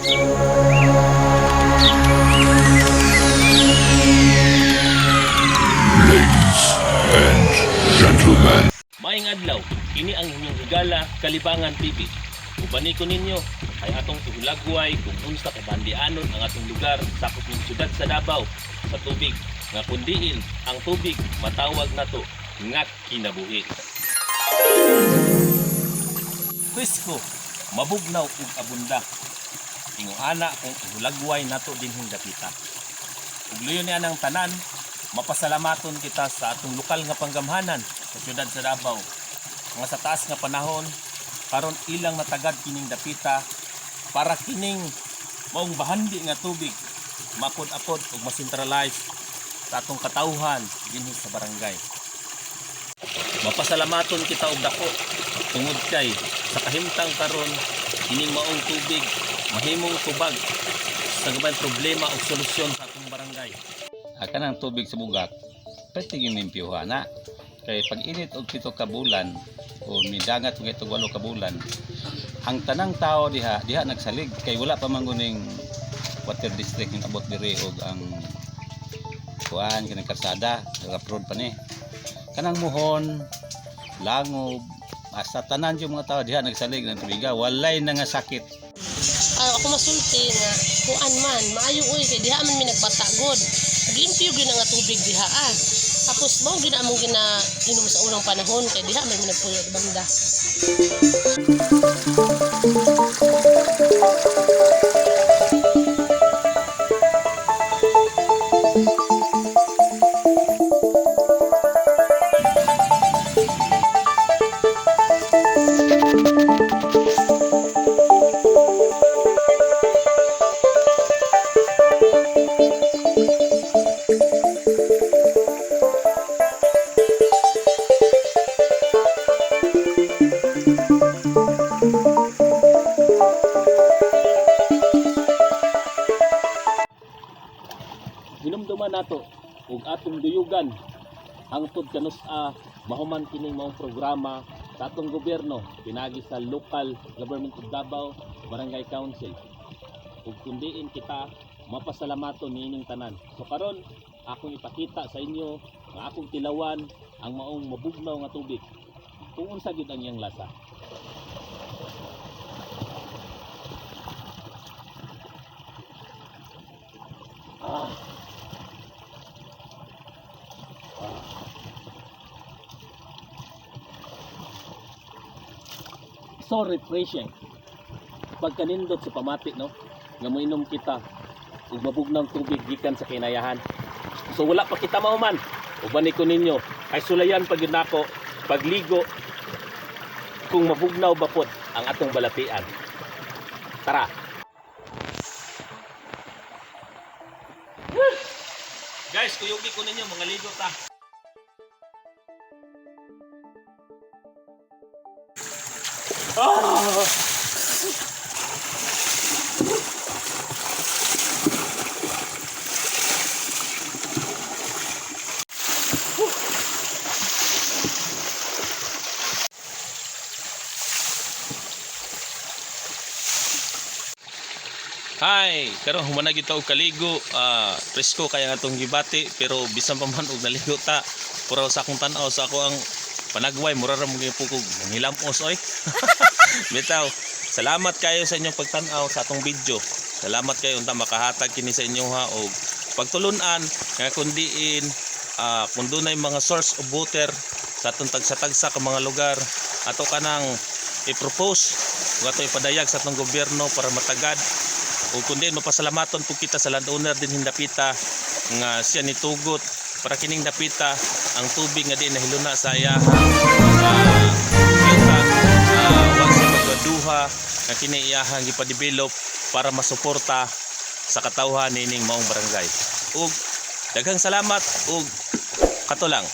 Ladies and gentlemen. Maayong adlaw, kini ang inyong higala Kalibangan TV. Ubani ko ninyo ay atong ihulagway kung unsa kabandianon ang atong lugar sakop ng syudad sa Davao sa tubig nga kundiin ang tubig matawag nato nga kinabuhi. Presko, mabugnaw ug abunda. Ingon ana kung ihulagway nato dinhing dapita. Ug luyon niya ng tanan, mapasalamaton kita sa atong lokal nga panggamhanan sa syudad sa Davao. Nga sa taas nga panahon, karon ilang natagad kining dapita para kining maong bahandi nga tubig mapod-apod ug masentralize sa atong katawhan dinhi sa barangay. Mapasalamaton kita og dako tungod kay sa kahimtang karon kining maong tubig mahimong tubag sa gabay problema ug solusyon sa atong barangay. Kanang tubig sa bugak pwede ginimpyuhan na kay pag init og 7 ka bulan o midangat og 8 ka bulan ang tanang tao diha nagsalig kay wala pa man guning water district ning abot diri og ang kuan kanang karsada road pa ni kanang muhon langob asa tanan yung mga tao diha nagsalig ng tubiga walay na nga sakit. Ako masulti nga kuan man maayo uy kay diha man mi nagbatagod limpyo gyud nga tubig diha tapos mao gyud among ginainom sa unang panahon kay diha man mi nagpuyo banda. Hinumduman nato ug atong duyugan hangtod kanus-a mahuman kining maong programa sa atong gobyerno pinagi sa local government of Davao Barangay Council. Ug kundiin kita mapasalamaton niining tanan. So karon akong ipakita sa inyo nga akong tilawan ang maong mabugnaw nga tubig. Kung unsa gyud ang iyang lasa. So refreshing pagkanindot sa pamati no nga moinom kita ug mabugnaw tubig gikan sa kinayahan. So wala pa kita mauman ubani ko ninyo ay sulayan pag nako pagligo kung mabugnaw ba pod ang atong balatian. Tara. Guys, kuyugi ko ninyo mga ligo ta. Hi, karon humanag kita og kaligo, presko kaya nga tong gibati pero bisan pa man og naligo ta, pura sa akong tan-aw sa ako ang panagway mura ra mo gipukog manghilamos oy. Bitaw, salamat kayo sa inyong pagtan-aw sa atong video. Salamat kayo unta makahatag kini sa inyo ha og pagtulun-an nga kundiin kun dunay mga source of water sa atong tagsa-tagsa ka mga lugar ato kanang i-propose ug ato ipadayag sa atong gobyerno para matagad. O kundi mapasalamaton po kita sa landowner din hindapita nga siya nitugot para kining dapita ang tubig nga di nahiluna sa iya wag siya magduha nga kini iyahang gipa-develop para masuporta sa katawhan nining maong barangay. Ug daghang salamat ug kato lang.